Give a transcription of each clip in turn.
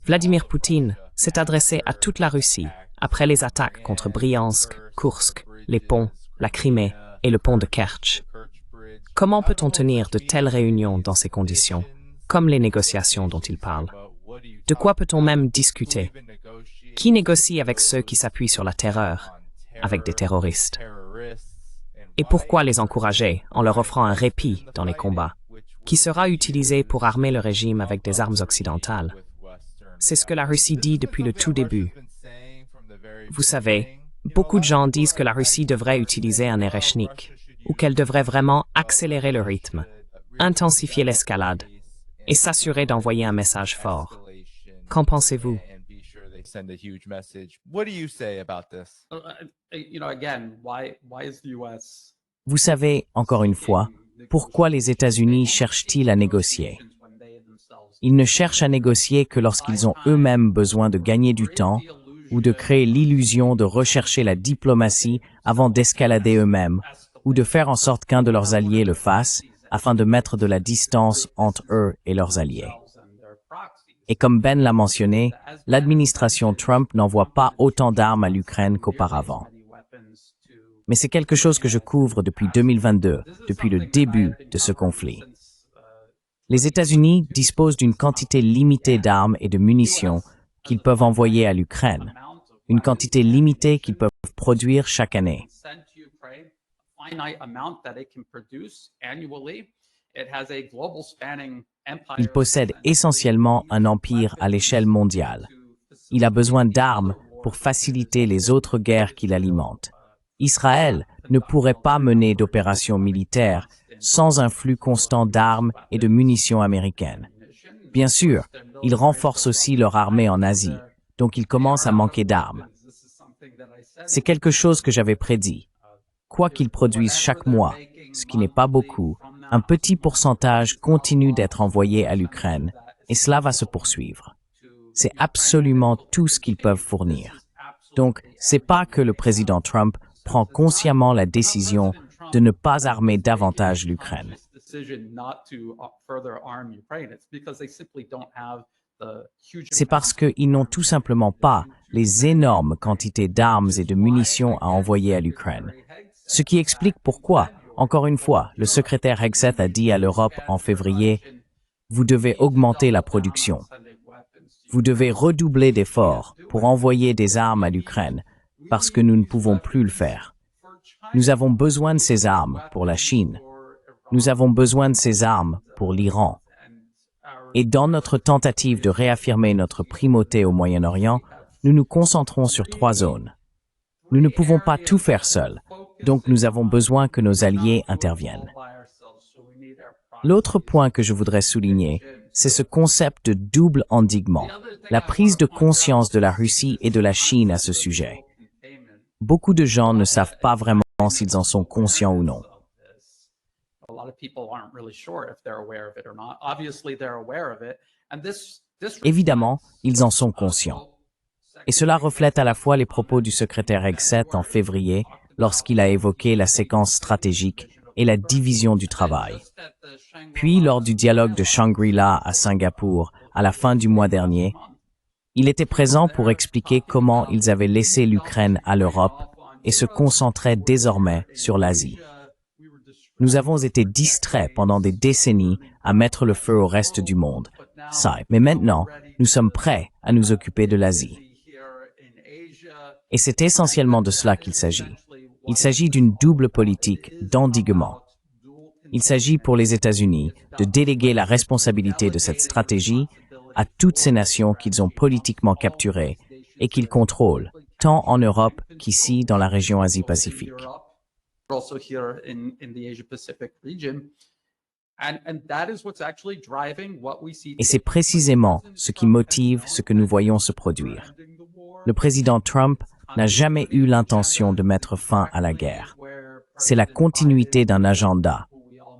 Vladimir Poutine s'est adressé à toute la Russie après les attaques contre Bryansk, Koursk, les ponts, la Crimée et le pont de Kertch. Comment peut-on tenir de telles réunions dans ces conditions, comme les négociations dont il parle? De quoi peut-on même discuter? Qui négocie avec ceux qui s'appuient sur la terreur, avec des terroristes? Et pourquoi les encourager en leur offrant un répit dans les combats, qui sera utilisé pour armer le régime avec des armes occidentales? C'est ce que la Russie dit depuis le tout début. Vous savez, beaucoup de gens disent que la Russie devrait utiliser un Erechnik, ou qu'elle devrait vraiment accélérer le rythme, intensifier l'escalade, et s'assurer d'envoyer un message fort. Qu'en pensez-vous? Vous savez, encore une fois, pourquoi les États-Unis cherchent-ils à négocier? Ils ne cherchent à négocier que lorsqu'ils ont eux-mêmes besoin de gagner du temps ou de créer l'illusion de rechercher la diplomatie avant d'escalader eux-mêmes ou de faire en sorte qu'un de leurs alliés le fasse afin de mettre de la distance entre eux et leurs alliés. Et comme Ben l'a mentionné, l'administration Trump n'envoie pas autant d'armes à l'Ukraine qu'auparavant. Mais c'est quelque chose que je couvre depuis 2022, depuis le début de ce conflit. Les États-Unis disposent d'une quantité limitée d'armes et de munitions qu'ils peuvent envoyer à l'Ukraine, une quantité limitée qu'ils peuvent produire chaque année. Il possède essentiellement un empire à l'échelle mondiale. Il a besoin d'armes pour faciliter les autres guerres qu'il alimente. Israël ne pourrait pas mener d'opérations militaires sans un flux constant d'armes et de munitions américaines. Bien sûr, ils renforcent aussi leur armée en Asie, donc ils commencent à manquer d'armes. C'est quelque chose que j'avais prédit. Quoi qu'ils produisent chaque mois, ce qui n'est pas beaucoup, un petit pourcentage continue d'être envoyé à l'Ukraine, et cela va se poursuivre. C'est absolument tout ce qu'ils peuvent fournir. Donc, c'est pas que le président Trump prend consciemment la décision de ne pas armer davantage l'Ukraine. C'est parce qu'ils n'ont tout simplement pas les énormes quantités d'armes et de munitions à envoyer à l'Ukraine. Ce qui explique pourquoi, encore une fois, le secrétaire Hegseth a dit à l'Europe en février « Vous devez augmenter la production. Vous devez redoubler d'efforts pour envoyer des armes à l'Ukraine, parce que nous ne pouvons plus le faire. Nous avons besoin de ces armes pour la Chine. Nous avons besoin de ces armes pour l'Iran. Et dans notre tentative de réaffirmer notre primauté au Moyen-Orient, nous nous concentrons sur 3 zones. Nous ne pouvons pas tout faire seuls, donc nous avons besoin que nos alliés interviennent. L'autre point que je voudrais souligner, c'est ce concept de double endiguement, la prise de conscience de la Russie et de la Chine à ce sujet. Beaucoup de gens ne savent pas vraiment s'ils en sont conscients ou non. Évidemment, ils en sont conscients. Et cela reflète à la fois les propos du secrétaire Hegseth en février, lorsqu'il a évoqué la séquence stratégique et la division du travail. Puis, lors du dialogue de Shangri-La à Singapour, à la fin du mois dernier, il était présent pour expliquer comment ils avaient laissé l'Ukraine à l'Europe et se concentraient désormais sur l'Asie. Nous avons été distraits pendant des décennies à mettre le feu au reste du monde. Mais maintenant, nous sommes prêts à nous occuper de l'Asie. Et c'est essentiellement de cela qu'il s'agit. Il s'agit d'une double politique d'endiguement. Il s'agit pour les États-Unis de déléguer la responsabilité de cette stratégie à toutes ces nations qu'ils ont politiquement capturées et qu'ils contrôlent, tant en Europe qu'ici dans la région Asie-Pacifique. Et c'est précisément ce qui motive ce que nous voyons se produire. Le président Trump n'a jamais eu l'intention de mettre fin à la guerre. C'est la continuité d'un agenda.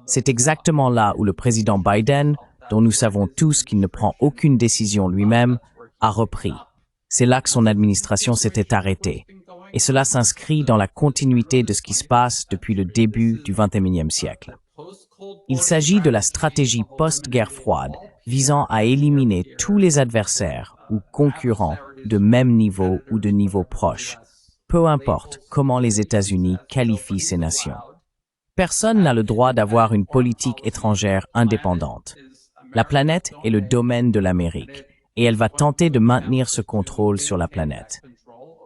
C'est exactement là où le président Biden, dont nous savons tous qu'il ne prend aucune décision lui-même, a repris. C'est là que son administration s'était arrêtée. Et cela s'inscrit dans la continuité de ce qui se passe depuis le début du XXIe siècle. Il s'agit de la stratégie post-guerre froide visant à éliminer tous les adversaires ou concurrents de même niveau ou de niveau proche, peu importe comment les États-Unis qualifient ces nations. Personne n'a le droit d'avoir une politique étrangère indépendante. La planète est le domaine de l'Amérique, et elle va tenter de maintenir ce contrôle sur la planète.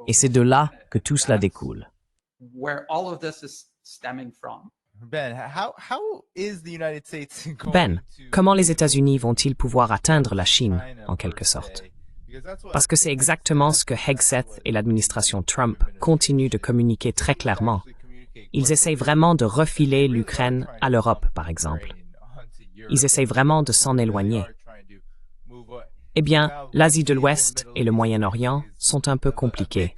Et c'est de là que tout cela découle. Ben, comment les États-Unis vont-ils pouvoir atteindre la Chine, en quelque sorte? Parce que c'est exactement ce que Hegseth et l'administration Trump continuent de communiquer très clairement. Ils essayent vraiment de refiler l'Ukraine à l'Europe, par exemple. Ils essayent vraiment de s'en éloigner. Eh bien, l'Asie de l'Ouest et le Moyen-Orient sont un peu compliqués.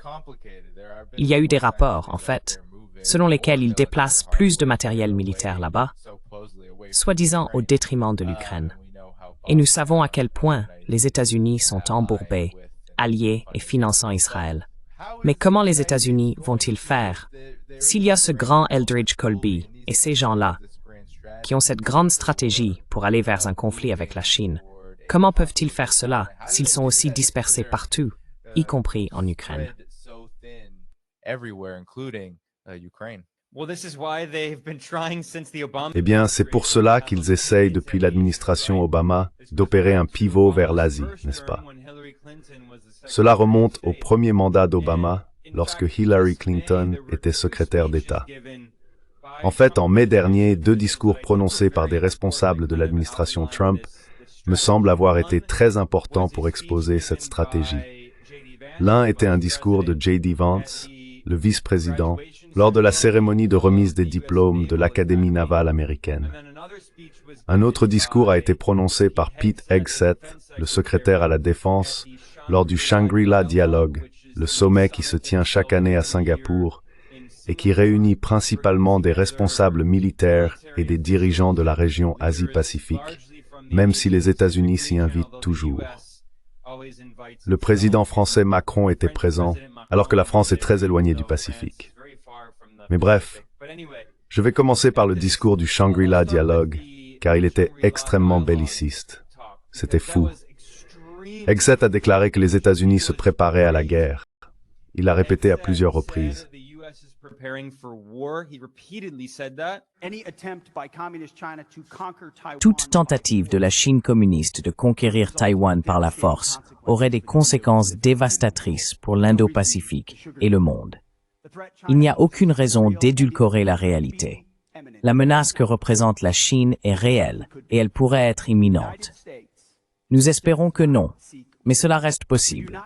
Il y a eu des rapports, en fait, selon lesquels ils déplacent plus de matériel militaire là-bas, soi-disant au détriment de l'Ukraine. Et nous savons à quel point les États-Unis sont embourbés, alliés et finançant Israël. Mais comment les États-Unis vont-ils faire s'il y a ce grand Eldridge Colby et ces gens-là qui ont cette grande stratégie pour aller vers un conflit avec la Chine? Comment peuvent-ils faire cela s'ils sont aussi dispersés partout, y compris en Ukraine? Eh bien, c'est pour cela qu'ils essayent, depuis l'administration Obama, d'opérer un pivot vers l'Asie, n'est-ce pas? Cela remonte au premier mandat d'Obama, lorsque Hillary Clinton était secrétaire d'État. En fait, en mai dernier, 2 discours prononcés par des responsables de l'administration Trump me semblent avoir été très importants pour exposer cette stratégie. L'un était un discours de J.D. Vance, le vice-président, lors de la cérémonie de remise des diplômes de l'Académie navale américaine. Un autre discours a été prononcé par Pete Hegseth, le secrétaire à la Défense, lors du Shangri-La Dialogue, le sommet qui se tient chaque année à Singapour et qui réunit principalement des responsables militaires et des dirigeants de la région Asie-Pacifique, même si les États-Unis s'y invitent toujours. Le président français Macron était présent, alors que la France est très éloignée du Pacifique. Mais bref, je vais commencer par le discours du Shangri-La Dialogue, car il était extrêmement belliciste. C'était fou. Hegseth a déclaré que les États-Unis se préparaient à la guerre. Il l'a répété à plusieurs reprises. Toute tentative de la Chine communiste de conquérir Taïwan par la force aurait des conséquences dévastatrices pour l'Indo-Pacifique et le monde. Il n'y a aucune raison d'édulcorer la réalité. La menace que représente la Chine est réelle et elle pourrait être imminente. Nous espérons que non, mais cela reste possible.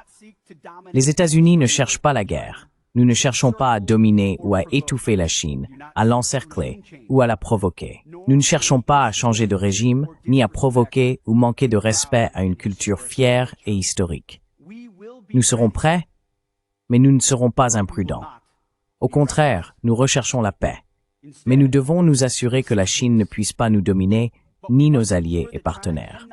Les États-Unis ne cherchent pas la guerre. Nous ne cherchons pas à dominer ou à étouffer la Chine, à l'encercler ou à la provoquer. Nous ne cherchons pas à changer de régime, ni à provoquer ou manquer de respect à une culture fière et historique. Nous serons prêts, mais nous ne serons pas imprudents. Au contraire, nous recherchons la paix. Mais nous devons nous assurer que la Chine ne puisse pas nous dominer, ni nos alliés et partenaires.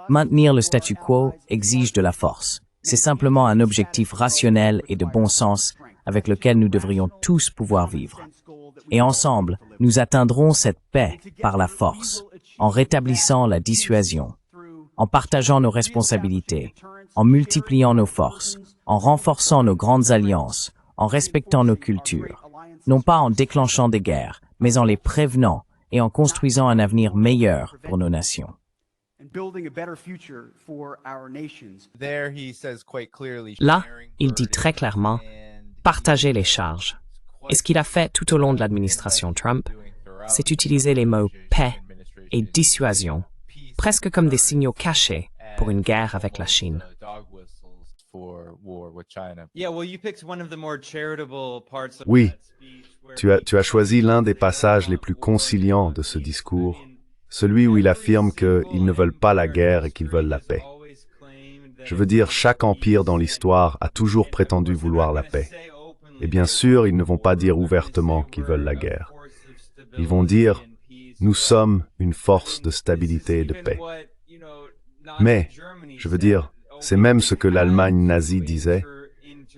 Maintenir le statu quo exige de la force. C'est simplement un objectif rationnel et de bon sens avec lequel nous devrions tous pouvoir vivre. Et ensemble, nous atteindrons cette paix par la force, en rétablissant la dissuasion, en partageant nos responsabilités, en multipliant nos forces, en renforçant nos grandes alliances, en respectant nos cultures, non pas en déclenchant des guerres, mais en les prévenant et en construisant un avenir meilleur pour nos nations. Là, il dit très clairement « partager les charges ». Et ce qu'il a fait tout au long de l'administration Trump, c'est utiliser les mots « paix » et « dissuasion », presque comme des signaux cachés pour une guerre avec la Chine. Oui, tu as choisi l'un des passages les plus conciliants de ce discours, celui où il affirme qu'ils ne veulent pas la guerre et qu'ils veulent la paix. Je veux dire, chaque empire dans l'histoire a toujours prétendu vouloir la paix. Et bien sûr, ils ne vont pas dire ouvertement qu'ils veulent la guerre. Ils vont dire « Nous sommes une force de stabilité et de paix ». Mais, je veux dire, c'est même ce que l'Allemagne nazie disait,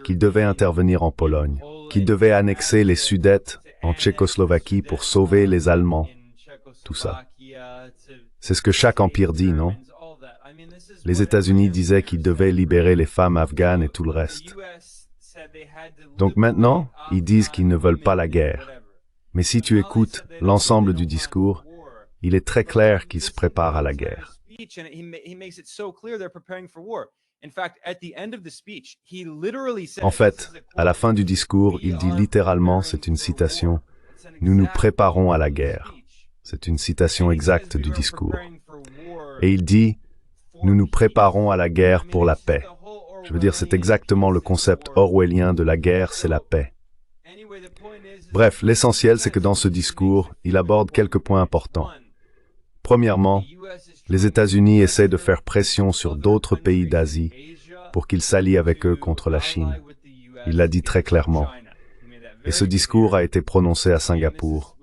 qu'il devait intervenir en Pologne, qu'il devait annexer les Sudètes en Tchécoslovaquie pour sauver les Allemands. Tout ça. C'est ce que chaque empire dit, non? les États-Unis disaient qu'ils devaient libérer les femmes afghanes et tout le reste. Donc maintenant, ils disent qu'ils ne veulent pas la guerre. Mais si tu écoutes l'ensemble du discours, il est très clair qu'ils se préparent à la guerre. En fait, à la fin du discours, il dit littéralement, c'est une citation, « Nous nous préparons à la guerre ». C'est une citation exacte du discours. Et il dit, « Nous nous préparons à la guerre pour la paix ». Je veux dire, c'est exactement le concept orwellien de la guerre, c'est la paix. Bref, l'essentiel, c'est que dans ce discours, il aborde quelques points importants. Premièrement, les États-Unis essaient de faire pression sur d'autres pays d'Asie pour qu'ils s'allient avec eux contre la Chine. Il l'a dit très clairement. Et ce discours a été prononcé à Singapour.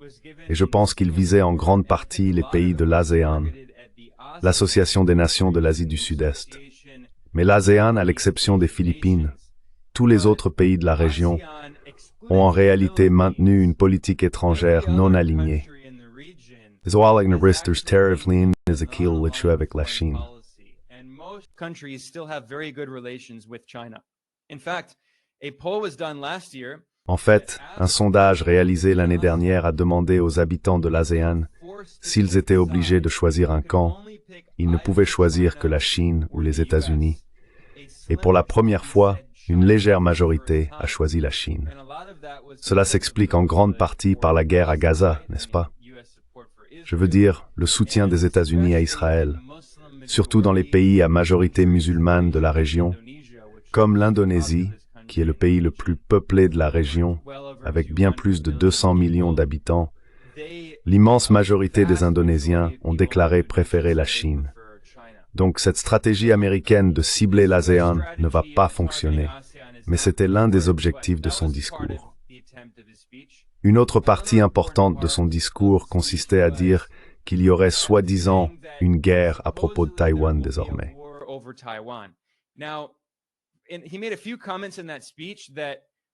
Et je pense qu'il visait en grande partie les pays de l'ASEAN, l'Association des Nations de l'Asie du Sud-Est. Mais l'ASEAN, à l'exception des Philippines, tous les autres pays de la région ont en réalité maintenu une politique étrangère non alignée. avec la Chine. En fait, un sondage réalisé l'année dernière a demandé aux habitants de l'ASEAN s'ils étaient obligés de choisir un camp. Ils ne pouvaient choisir que la Chine ou les États-Unis. Et pour la première fois, une légère majorité a choisi la Chine. Cela s'explique en grande partie par la guerre à Gaza, n'est-ce pas? Je veux dire, le soutien des États-Unis à Israël, surtout dans les pays à majorité musulmane de la région, comme l'Indonésie, qui est le pays le plus peuplé de la région, avec bien plus de 200 millions d'habitants. L'immense majorité des Indonésiens ont déclaré préférer la Chine. Donc cette stratégie américaine de cibler l'ASEAN ne va pas fonctionner, mais c'était l'un des objectifs de son discours. Une autre partie importante de son discours consistait à dire qu'il y aurait soi-disant une guerre à propos de Taïwan désormais.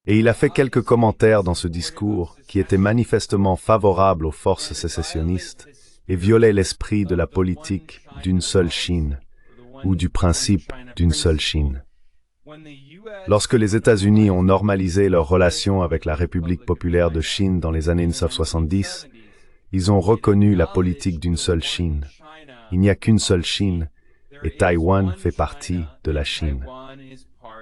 Et il a fait quelques commentaires dans ce discours qui étaient manifestement favorables aux forces sécessionnistes et violaient l'esprit de la politique d'une seule Chine, ou du principe d'une seule Chine. Lorsque les États-Unis ont normalisé leurs relations avec la République populaire de Chine dans les années 1970, ils ont reconnu la politique d'une seule Chine. Il n'y a qu'une seule Chine, et Taïwan fait partie de la Chine.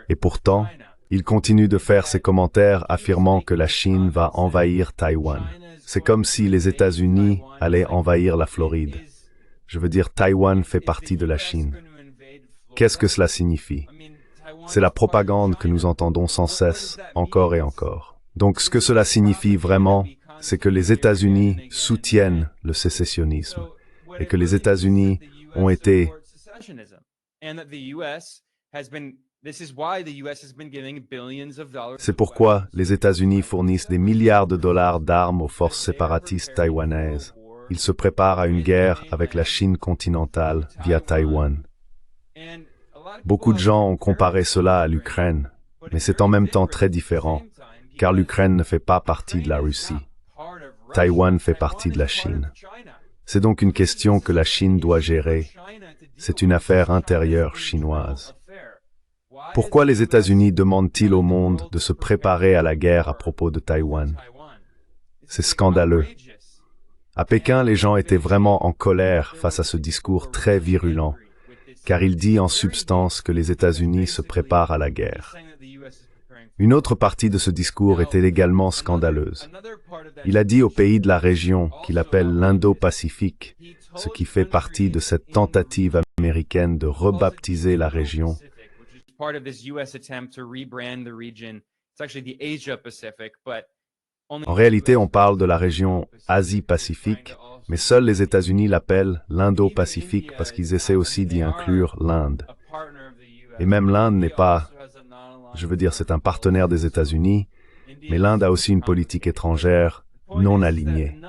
Et pourtant, il continue de faire ses commentaires affirmant que la Chine va envahir Taïwan. C'est comme si les États-Unis allaient envahir la Floride. Je veux dire, Taïwan fait partie de la Chine. Qu'est-ce que cela signifie? C'est la propagande que nous entendons sans cesse, encore et encore. Donc ce que cela signifie vraiment, c'est que les États-Unis soutiennent le sécessionnisme et que les États-Unis ont été C'est pourquoi les États-Unis fournissent des milliards de dollars d'armes aux forces séparatistes taïwanaises. Ils se préparent à une guerre avec la Chine continentale via Taïwan. Beaucoup de gens ont comparé cela à l'Ukraine, mais c'est en même temps très différent, car l'Ukraine ne fait pas partie de la Russie. Taïwan fait partie de la Chine. C'est donc une question que la Chine doit gérer. C'est une affaire intérieure chinoise. Pourquoi les États-Unis demandent-ils au monde de se préparer à la guerre à propos de Taïwan? C'est scandaleux. À Pékin, les gens étaient vraiment en colère face à ce discours très virulent, car il dit en substance que les États-Unis se préparent à la guerre. Une autre partie de ce discours était également scandaleuse. Il a dit aux pays de la région qu'il appelle l'Indo-Pacifique, ce qui fait partie de cette tentative américaine de rebaptiser la région. En réalité, on parle de la région Asie-Pacifique, mais seuls les États-Unis l'appellent l'Indo-Pacifique parce qu'ils essaient aussi d'y inclure l'Inde. Et même l'Inde n'est pas, je veux dire, c'est un partenaire des États-Unis, mais l'Inde a aussi une politique étrangère non alignée.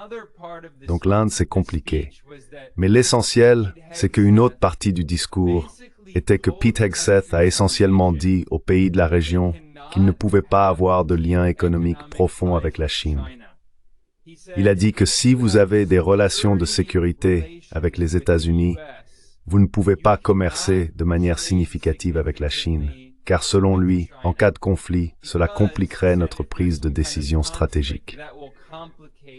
Donc l'Inde, c'est compliqué. Mais l'essentiel, c'est qu'une autre partie du discours était que Pete Hegseth a essentiellement dit aux pays de la région qu'ils ne pouvaient pas avoir de lien économique profond avec la Chine. Il a dit que si vous avez des relations de sécurité avec les États-Unis, Vous ne pouvez pas commercer de manière significative avec la Chine, car selon lui, en cas de conflit, cela compliquerait notre prise de décision stratégique.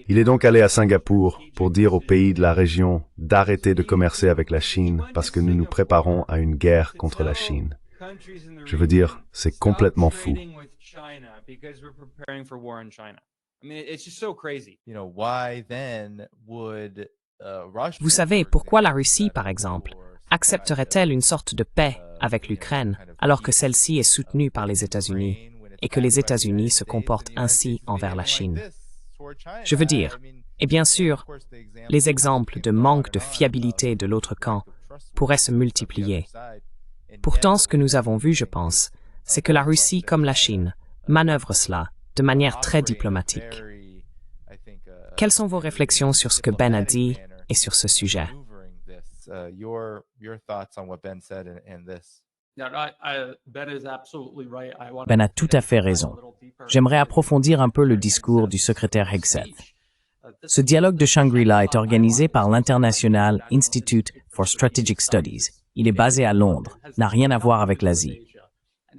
Il est donc allé à Singapour pour dire aux pays de la région d'arrêter de commercer avec la Chine parce que nous nous préparons à une guerre contre la Chine. Je veux dire, c'est complètement fou. Vous savez pourquoi la Russie, par exemple, accepterait-elle une sorte de paix avec l'Ukraine alors que celle-ci est soutenue par les États-Unis et que les États-Unis se comportent ainsi envers la Chine? Je veux dire, et bien sûr, les exemples de manque de fiabilité de l'autre camp pourraient se multiplier. Pourtant, ce que nous avons vu, je pense, c'est que la Russie, comme la Chine, manœuvre cela de manière très diplomatique. Quelles sont vos réflexions sur ce que Ben a dit et sur ce sujet? Ben a tout à fait raison. J'aimerais approfondir un peu le discours du secrétaire Hegseth. Ce dialogue de Shangri-La est organisé par l'International Institute for Strategic Studies. Il est basé à Londres, n'a rien à voir avec l'Asie.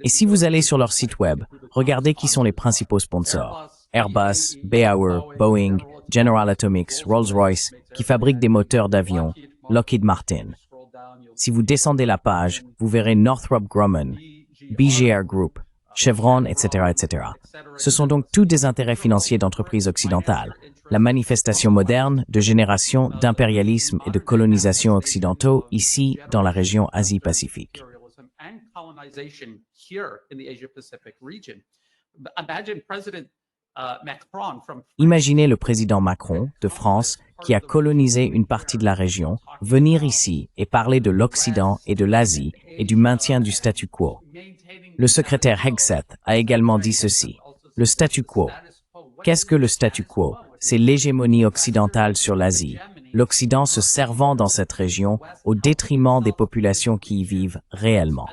Et si vous allez sur leur site web, regardez qui sont les principaux sponsors. Airbus, Bauer, Boeing, General Atomics, Rolls-Royce, qui fabriquent des moteurs d'avion, Lockheed Martin. Si vous descendez la page, vous verrez Northrop Grumman, BGR Group, Chevron, etc., etc. Ce sont donc tous des intérêts financiers d'entreprises occidentales. La manifestation moderne de génération d'impérialisme et de colonisation occidentaux ici dans la région Asie-Pacifique. Imaginez le président Macron de France, qui a colonisé une partie de la région, venir ici et parler de l'Occident et de l'Asie et du maintien du statu quo. Le secrétaire Hegseth a également dit ceci. Le statu quo. Qu'est-ce que le statu quo? C'est l'hégémonie occidentale sur l'Asie, l'Occident se servant dans cette région au détriment des populations qui y vivent réellement.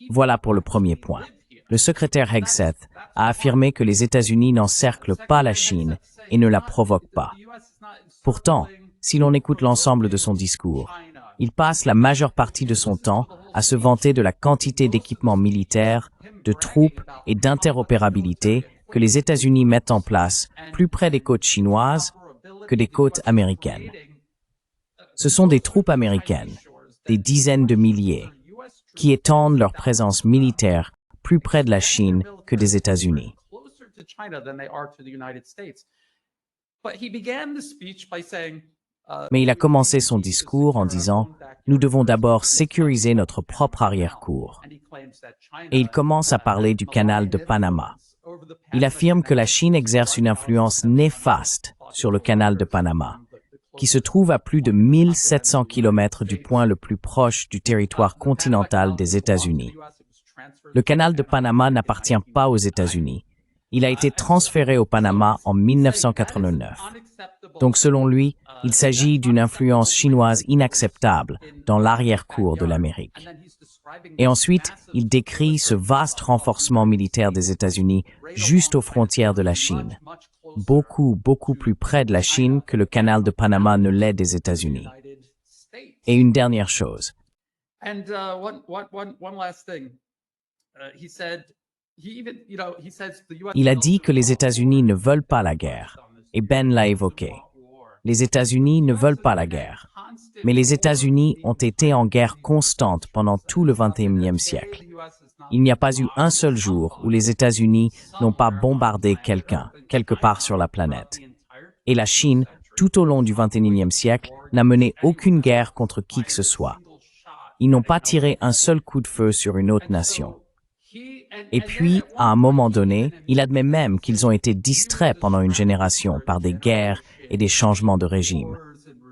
Voilà pour le premier point. Le secrétaire Hegseth a affirmé que les États-Unis n'encerclent pas la Chine et ne la provoquent pas. Pourtant, si l'on écoute l'ensemble de son discours, il passe la majeure partie de son temps à se vanter de la quantité d'équipements militaires, de troupes et d'interopérabilité que les États-Unis mettent en place plus près des côtes chinoises que des côtes américaines. Ce sont des troupes américaines, des dizaines de milliers, qui étendent leur présence militaire plus près de la Chine que des États-Unis. Mais il a commencé son discours en disant « Nous devons d'abord sécuriser notre propre arrière-cour ». Et il commence à parler du canal de Panama. Il affirme que la Chine exerce une influence néfaste sur le canal de Panama, qui se trouve à plus de 1700 km du point le plus proche du territoire continental des États-Unis. Le canal de Panama n'appartient pas aux États-Unis. Il a été transféré au Panama en 1989. Donc selon lui, il s'agit d'une influence chinoise inacceptable dans l'arrière-cour de l'Amérique. Et ensuite, il décrit ce vaste renforcement militaire des États-Unis juste aux frontières de la Chine, beaucoup plus près de la Chine que le canal de Panama ne l'est des États-Unis. Et une dernière chose. Il a dit que les États-Unis ne veulent pas la guerre, et Ben l'a évoqué. Les États-Unis ne veulent pas la guerre. Mais les États-Unis ont été en guerre constante pendant tout le XXIe siècle. Il n'y a pas eu un seul jour où les États-Unis n'ont pas bombardé quelqu'un, quelque part sur la planète. Et la Chine, tout au long du XXIe siècle, n'a mené aucune guerre contre qui que ce soit. Ils n'ont pas tiré un seul coup de feu sur une autre nation. Et puis, à un moment donné, il admet même qu'ils ont été distraits pendant une génération par des guerres et des changements de régime.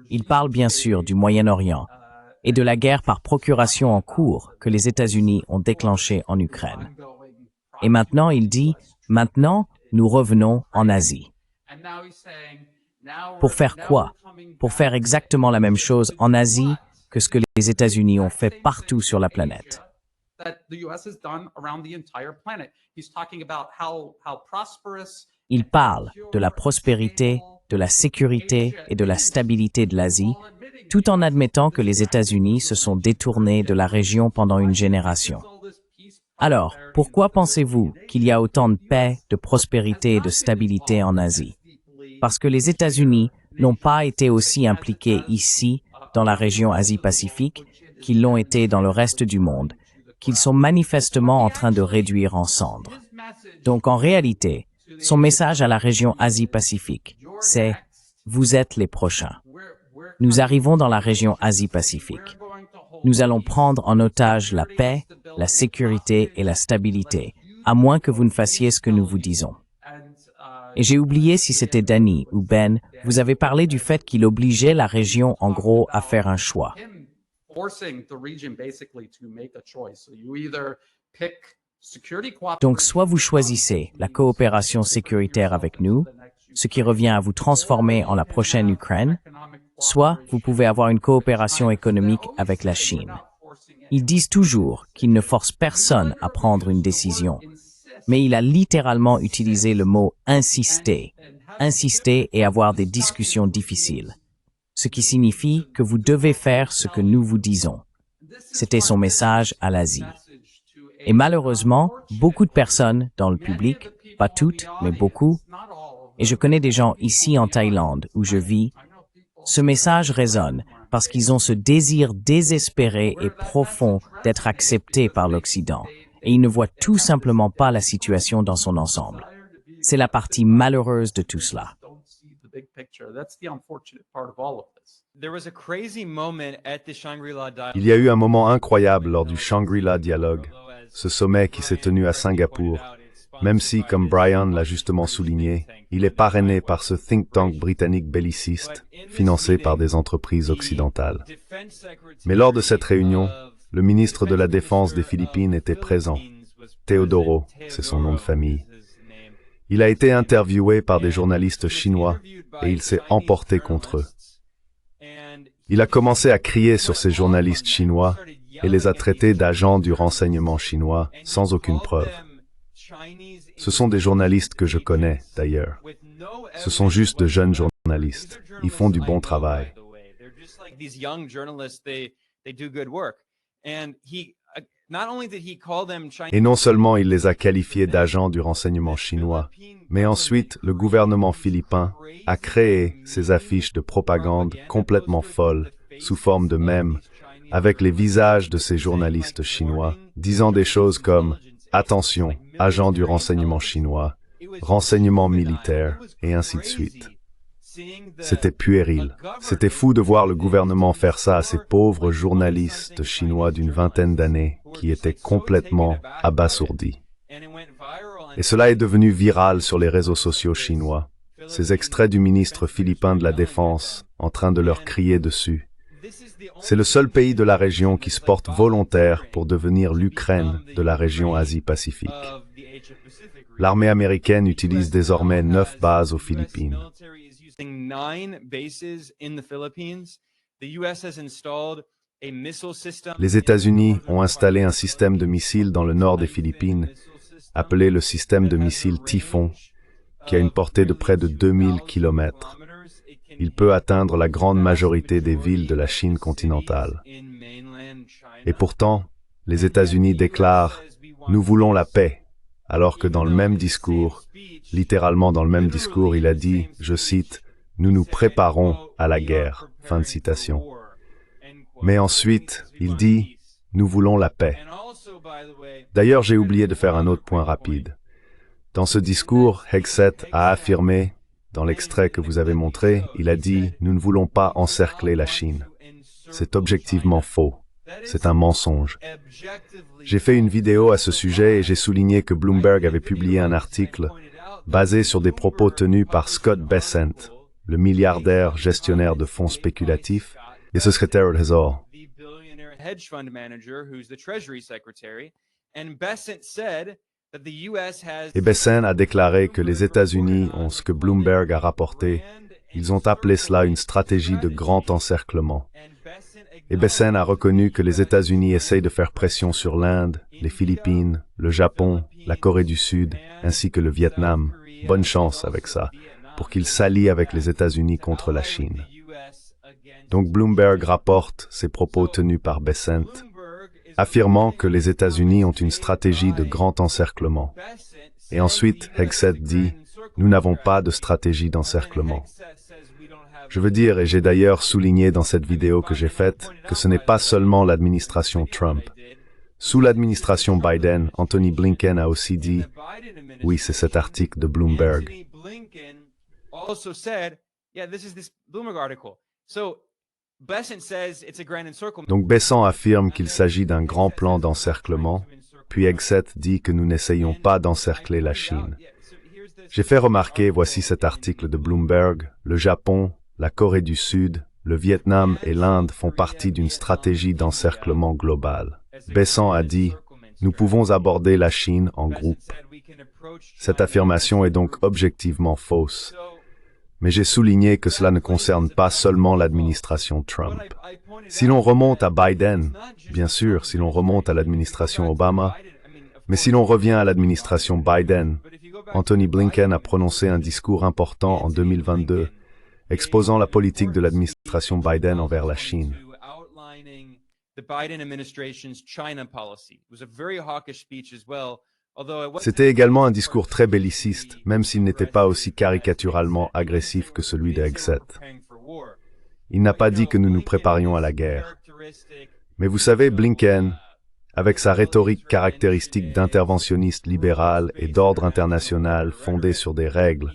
Il parle bien sûr du Moyen-Orient et de la guerre par procuration en cours que les États-Unis ont déclenchée en Ukraine. Et maintenant, il dit, maintenant, nous revenons en Asie. Pour faire quoi? Pour faire exactement la même chose en Asie que ce que les États-Unis ont fait partout sur la planète. Il parle de la prospérité, de la sécurité et de la stabilité de l'Asie tout en admettant que les États-Unis se sont détournés de la région pendant une génération. Alors, pourquoi pensez-vous qu'il y a autant de paix, de prospérité et de stabilité en Asie? Parce que les États-Unis n'ont pas été aussi impliqués ici, dans la région Asie-Pacifique, qu'ils l'ont été dans le reste du monde, qu'ils sont manifestement en train de réduire en cendres. Donc en réalité, son message à la région Asie-Pacifique, c'est « Vous êtes les prochains ». Nous arrivons dans la région Asie-Pacifique. Nous allons prendre en otage la paix, la sécurité et la stabilité, à moins que vous ne fassiez ce que nous vous disons. Et j'ai oublié si c'était Danny ou Ben, vous avez parlé du fait qu'il obligeait la région en gros à faire un choix. Donc soit vous choisissez la coopération sécuritaire avec nous, ce qui revient à vous transformer en la prochaine Ukraine, soit vous pouvez avoir une coopération économique avec la Chine. Ils disent toujours qu'ils ne forcent personne à prendre une décision, mais il a littéralement utilisé le mot « insister ». Insister et avoir des discussions difficiles. Ce qui signifie que vous devez faire ce que nous vous disons. C'était son message à l'Asie. Et malheureusement, beaucoup de personnes dans le public, pas toutes, mais beaucoup, et je connais des gens ici en Thaïlande où je vis, ce message résonne parce qu'ils ont ce désir désespéré et profond d'être acceptés par l'Occident, et ils ne voient tout simplement pas la situation dans son ensemble. C'est la partie malheureuse de tout cela. Il y a eu un moment incroyable lors du Shangri-La Dialogue, ce sommet qui s'est tenu à Singapour, même si, comme Brian l'a justement souligné, il est parrainé par ce think tank britannique belliciste, financé par des entreprises occidentales. Mais lors de cette réunion, le ministre de la Défense des Philippines était présent. Teodoro, c'est son nom de famille. Il a été interviewé par des journalistes chinois et il s'est emporté contre eux. Il a commencé à crier sur ces journalistes chinois et les a traités d'agents du renseignement chinois sans aucune preuve. Ce sont des journalistes que je connais, d'ailleurs. Ce sont juste de jeunes journalistes. Ils font du bon travail. Et non seulement il les a qualifiés d'agents du renseignement chinois, mais ensuite le gouvernement philippin a créé ces affiches de propagande complètement folles, sous forme de mèmes, avec les visages de ces journalistes chinois, disant des choses comme « Attention, agent du renseignement chinois »,« renseignement militaire » et ainsi de suite. C'était puéril. C'était fou de voir le gouvernement faire ça à ces pauvres journalistes chinois d'une vingtaine d'années qui étaient complètement abasourdis. Et cela est devenu viral sur les réseaux sociaux chinois. Ces extraits du ministre philippin de la Défense en train de leur crier dessus. C'est le seul pays de la région qui se porte volontaire pour devenir l'Ukraine de la région Asie-Pacifique. L'armée américaine utilise désormais 9 bases aux Philippines. Les États-Unis ont installé un système de missiles dans le nord des Philippines, appelé le système de missiles Typhoon, qui a une portée de près de 2000 km. Il peut atteindre la grande majorité des villes de la Chine continentale. Et pourtant, les États-Unis déclarent « Nous voulons la paix », alors que dans le même discours, littéralement dans le même discours, il a dit, je cite, « Nous nous préparons à la guerre ». Fin de citation. Mais ensuite, il dit « Nous voulons la paix ». D'ailleurs, j'ai oublié de faire un autre point rapide. Dans ce discours, Hegseth a affirmé, dans l'extrait que vous avez montré, il a dit « Nous ne voulons pas encercler la Chine ». C'est objectivement faux. C'est un mensonge. J'ai fait une vidéo à ce sujet et j'ai souligné que Bloomberg avait publié un article basé sur des propos tenus par Scott Bessent, le milliardaire gestionnaire de fonds spéculatifs, et ce serait Terror Hazor. Et Bessent a déclaré que les États-Unis ont ce que Bloomberg a rapporté. Ils ont appelé cela une stratégie de grand encerclement. Et Bessent a reconnu que les États-Unis essayent de faire pression sur l'Inde, les Philippines, le Japon, la Corée du Sud, ainsi que le Vietnam. Bonne chance avec ça, pour qu'ils s'allient avec les États-Unis contre la Chine. Donc Bloomberg rapporte ces propos tenus par Bessent, affirmant que les États-Unis ont une stratégie de grand encerclement. Et ensuite, Hegseth dit « Nous n'avons pas de stratégie d'encerclement ». Je veux dire, et j'ai d'ailleurs souligné dans cette vidéo que j'ai faite, que ce n'est pas seulement l'administration Trump. Sous l'administration Biden, Anthony Blinken a aussi dit « Oui, c'est cet article de Bloomberg ». Donc Bessent affirme qu'il s'agit d'un grand plan d'encerclement, puis Hegseth dit que nous n'essayons pas d'encercler la Chine. J'ai fait remarquer, voici cet article de Bloomberg, le Japon, la Corée du Sud, le Vietnam et l'Inde font partie d'une stratégie d'encerclement global. Bessent a dit, nous pouvons aborder la Chine en groupe. Cette affirmation est donc objectivement fausse. Mais j'ai souligné que cela ne concerne pas seulement l'administration Trump. Si l'on remonte à Biden, bien sûr, si l'on remonte à l'administration Obama, mais si l'on revient à l'administration Biden, Anthony Blinken a prononcé un discours important en 2022, exposant la politique de l'administration Biden envers la Chine. C'était également un discours très belliciste, même s'il n'était pas aussi caricaturalement agressif que celui de Hegseth. Il n'a pas dit que nous nous préparions à la guerre. Mais vous savez, Blinken, avec sa rhétorique caractéristique d'interventionniste libéral et d'ordre international fondé sur des règles,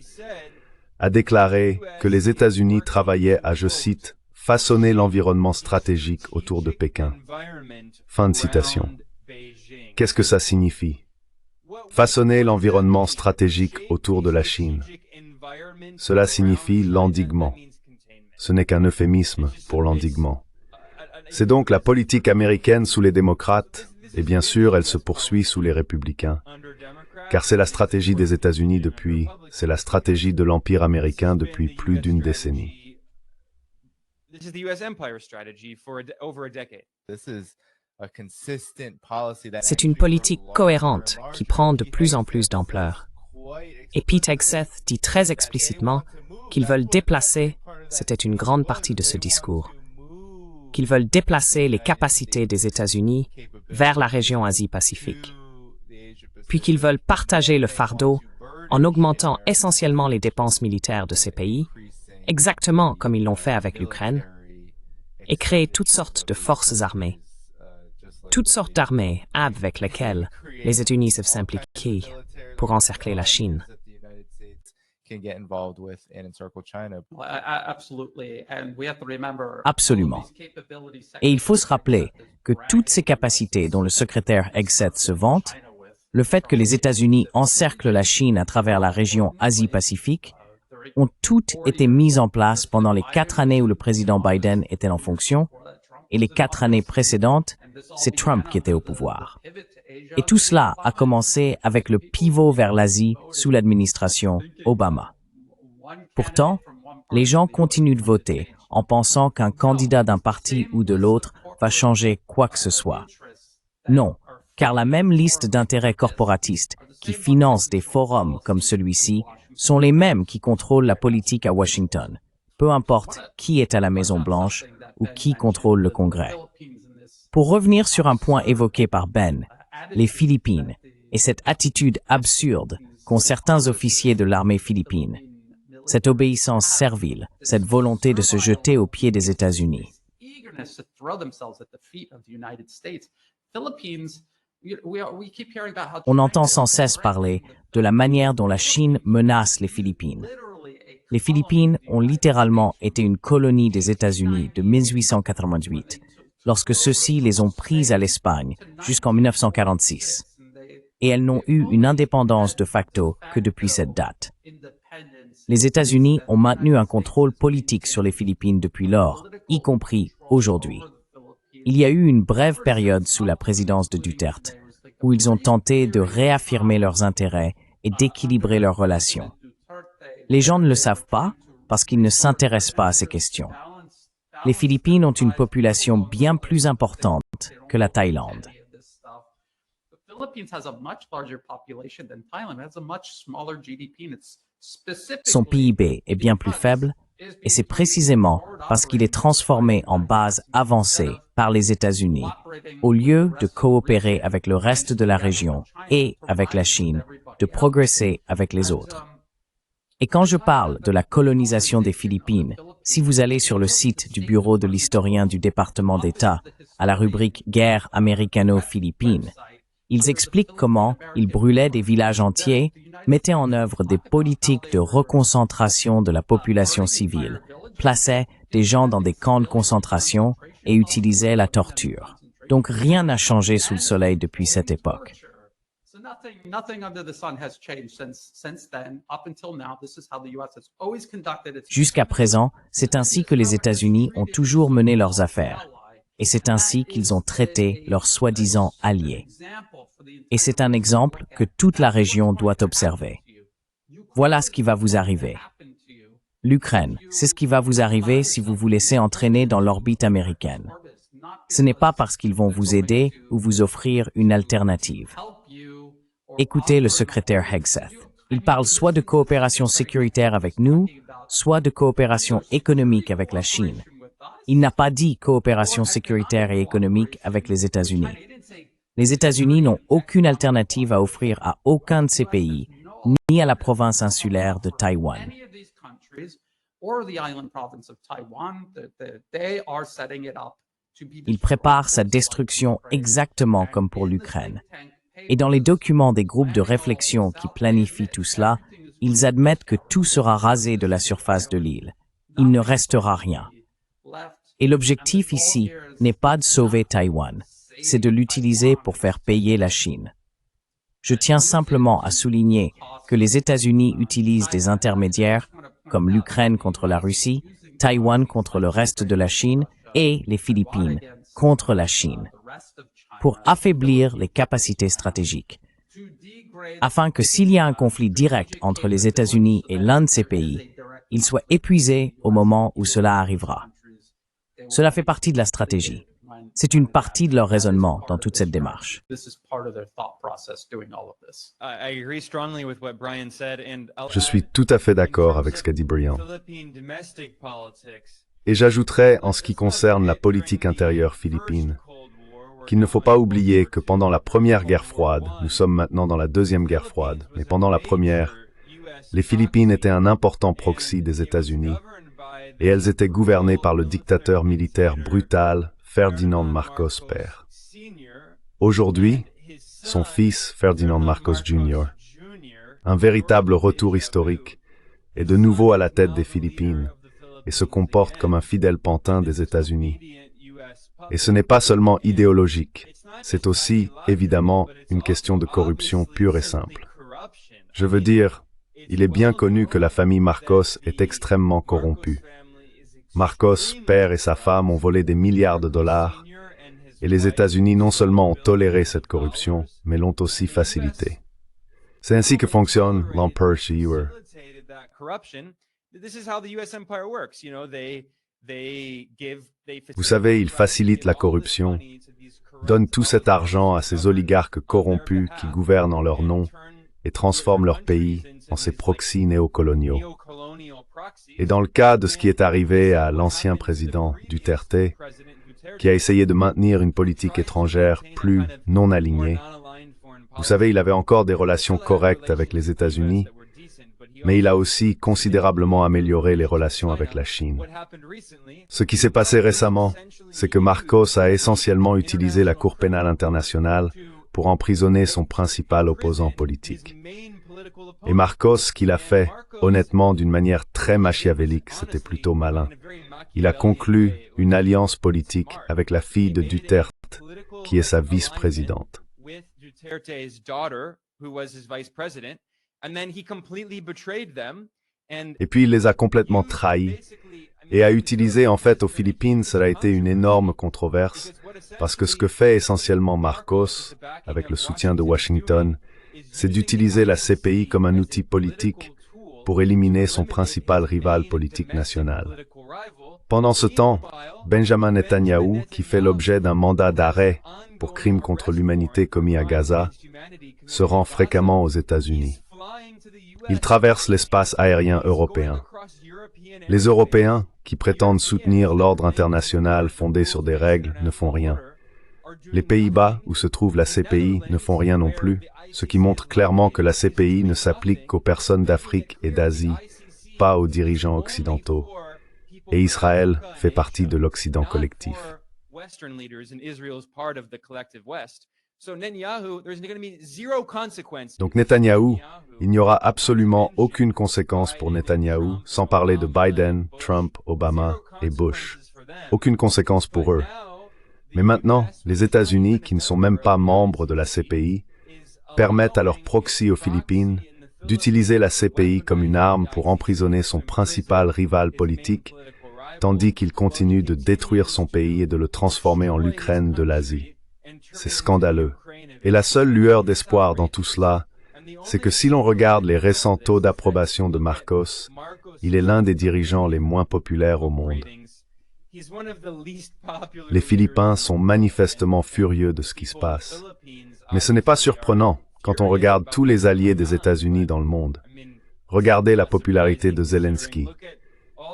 a déclaré que les États-Unis travaillaient à, je cite, « façonner l'environnement stratégique autour de Pékin ». Fin de citation. Qu'est-ce que ça signifie? Façonner l'environnement stratégique autour de la Chine. Cela signifie l'endiguement. Ce n'est qu'un euphémisme pour l'endiguement. C'est donc la politique américaine sous les démocrates, et bien sûr, elle se poursuit sous les républicains. Car c'est la stratégie des États-Unis c'est la stratégie de l'Empire américain depuis plus d'une décennie. C'est une politique cohérente qui prend de plus en plus d'ampleur. Et Pete Hegseth dit très explicitement qu'ils veulent déplacer, c'était une grande partie de ce discours, qu'ils veulent déplacer les capacités des États-Unis vers la région Asie-Pacifique, puis qu'ils veulent partager le fardeau en augmentant essentiellement les dépenses militaires de ces pays, exactement comme ils l'ont fait avec l'Ukraine, et créer toutes sortes de forces armées. Toutes sortes d'armées avec lesquelles les États-Unis se s'impliquer pour encercler la Chine. Absolument. Et il faut se rappeler que toutes ces capacités dont le secrétaire Hegseth se vante, le fait que les États-Unis encerclent la Chine à travers la région Asie-Pacifique, ont toutes été mises en place pendant les 4 années où le président Biden était en fonction, et les 4 années précédentes, c'est Trump qui était au pouvoir. Et tout cela a commencé avec le pivot vers l'Asie sous l'administration Obama. Pourtant, les gens continuent de voter en pensant qu'un candidat d'un parti ou de l'autre va changer quoi que ce soit. Non, car la même liste d'intérêts corporatistes qui financent des forums comme celui-ci sont les mêmes qui contrôlent la politique à Washington, peu importe qui est à la Maison-Blanche ou qui contrôle le Congrès. Pour revenir sur un point évoqué par Ben, les Philippines, et cette attitude absurde qu'ont certains officiers de l'armée philippine, cette obéissance servile, cette volonté de se jeter aux pieds des États-Unis. On entend sans cesse parler de la manière dont la Chine menace les Philippines. Les Philippines ont littéralement été une colonie des États-Unis de 1888, lorsque ceux-ci les ont prises à l'Espagne jusqu'en 1946. Et elles n'ont eu une indépendance de facto que depuis cette date. Les États-Unis ont maintenu un contrôle politique sur les Philippines depuis lors, y compris aujourd'hui. Il y a eu une brève période sous la présidence de Duterte, où ils ont tenté de réaffirmer leurs intérêts et d'équilibrer leurs relations. Les gens ne le savent pas parce qu'ils ne s'intéressent pas à ces questions. Les Philippines ont une population bien plus importante que la Thaïlande. Son PIB est bien plus faible Et c'est précisément parce qu'il est transformé en base avancée par les États-Unis, au lieu de coopérer avec le reste de la région et avec la Chine, de progresser avec les autres. Et quand je parle de la colonisation des Philippines, si vous allez sur le site du bureau de l'historien du département d'État, à la rubrique « Guerre américano-philippine », ils expliquent comment ils brûlaient des villages entiers, mettaient en œuvre des politiques de reconcentration de la population civile, plaçaient des gens dans des camps de concentration et utilisaient la torture. Donc rien n'a changé sous le soleil depuis cette époque. Jusqu'à présent, c'est ainsi que les États-Unis ont toujours mené leurs affaires. Et c'est ainsi qu'ils ont traité leurs soi-disant alliés. Et c'est un exemple que toute la région doit observer. Voilà ce qui va vous arriver. L'Ukraine, c'est ce qui va vous arriver si vous vous laissez entraîner dans l'orbite américaine. Ce n'est pas parce qu'ils vont vous aider ou vous offrir une alternative. Écoutez le secrétaire Hegseth. Il parle soit de coopération sécuritaire avec nous, soit de coopération économique avec la Chine. Il n'a pas dit coopération sécuritaire et économique avec les États-Unis. Les États-Unis n'ont aucune alternative à offrir à aucun de ces pays, ni à la province insulaire de Taïwan. Il prépare sa destruction exactement comme pour l'Ukraine. Et dans les documents des groupes de réflexion qui planifient tout cela, ils admettent que tout sera rasé de la surface de l'île. Il ne restera rien. Et l'objectif ici n'est pas de sauver Taïwan, c'est de l'utiliser pour faire payer la Chine. Je tiens simplement à souligner que les États-Unis utilisent des intermédiaires, comme l'Ukraine contre la Russie, Taïwan contre le reste de la Chine et les Philippines contre la Chine, pour affaiblir les capacités stratégiques, afin que s'il y a un conflit direct entre les États-Unis et l'un de ces pays, il soit épuisé au moment où cela arrivera. Cela fait partie de la stratégie. C'est une partie de leur raisonnement dans toute cette démarche. Je suis tout à fait d'accord avec ce qu'a dit Brian. Et j'ajouterais, en ce qui concerne la politique intérieure philippine, qu'il ne faut pas oublier que pendant la première guerre froide, nous sommes maintenant dans la deuxième guerre froide, mais pendant la première, les Philippines étaient un important proxy des États-Unis, et elles étaient gouvernées par le dictateur militaire brutal Ferdinand Marcos père. Aujourd'hui, son fils Ferdinand Marcos Jr., un véritable retour historique, est de nouveau à la tête des Philippines et se comporte comme un fidèle pantin des États-Unis. Et ce n'est pas seulement idéologique, c'est aussi, évidemment, une question de corruption pure et simple. Je veux dire, il est bien connu que la famille Marcos est extrêmement corrompue. Marcos, père et sa femme ont volé des milliards de dollars, et les États-Unis non seulement ont toléré cette corruption, mais l'ont aussi facilitée. C'est ainsi que fonctionne l'Empire Shi'er. Vous savez, ils facilitent la corruption, donnent tout cet argent à ces oligarques corrompus qui gouvernent en leur nom et transforment leur pays en ces proxys néocoloniaux. Et dans le cas de ce qui est arrivé à l'ancien président Duterte, qui a essayé de maintenir une politique étrangère plus non alignée, vous savez, il avait encore des relations correctes avec les États-Unis, mais il a aussi considérablement amélioré les relations avec la Chine. Ce qui s'est passé récemment, c'est que Marcos a essentiellement utilisé la Cour pénale internationale pour emprisonner son principal opposant politique. Et Marcos, ce qu'il a fait, honnêtement, d'une manière très machiavélique, c'était plutôt malin. Il a conclu une alliance politique avec la fille de Duterte, qui est sa vice-présidente. Et puis il les a complètement trahis et a utilisé, en fait, aux Philippines, cela a été une énorme controverse, parce que ce que fait essentiellement Marcos, avec le soutien de Washington, c'est d'utiliser la CPI comme un outil politique pour éliminer son principal rival politique national. Pendant ce temps, Benjamin Netanyahou, qui fait l'objet d'un mandat d'arrêt pour crimes contre l'humanité commis à Gaza, se rend fréquemment aux États-Unis. Il traverse l'espace aérien européen. Les Européens, qui prétendent soutenir l'ordre international fondé sur des règles, ne font rien. Les Pays-Bas, où se trouve la CPI, ne font rien non plus, ce qui montre clairement que la CPI ne s'applique qu'aux personnes d'Afrique et d'Asie, pas aux dirigeants occidentaux. Et Israël fait partie de l'Occident collectif. Donc Netanyahou, il n'y aura absolument aucune conséquence pour Netanyahou, sans parler de Biden, Trump, Obama et Bush. Aucune conséquence pour eux. Mais maintenant, les États-Unis, qui ne sont même pas membres de la CPI, permettent à leur proxy aux Philippines d'utiliser la CPI comme une arme pour emprisonner son principal rival politique, tandis qu'il continue de détruire son pays et de le transformer en l'Ukraine de l'Asie. C'est scandaleux. Et la seule lueur d'espoir dans tout cela, c'est que si l'on regarde les récents taux d'approbation de Marcos, il est l'un des dirigeants les moins populaires au monde. Les Philippins sont manifestement furieux de ce qui se passe. Mais ce n'est pas surprenant quand on regarde tous les alliés des États-Unis dans le monde. Regardez la popularité de Zelensky.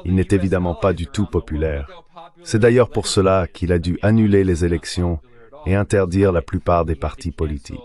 Il n'est évidemment pas du tout populaire. C'est d'ailleurs pour cela qu'il a dû annuler les élections et interdire la plupart des partis politiques.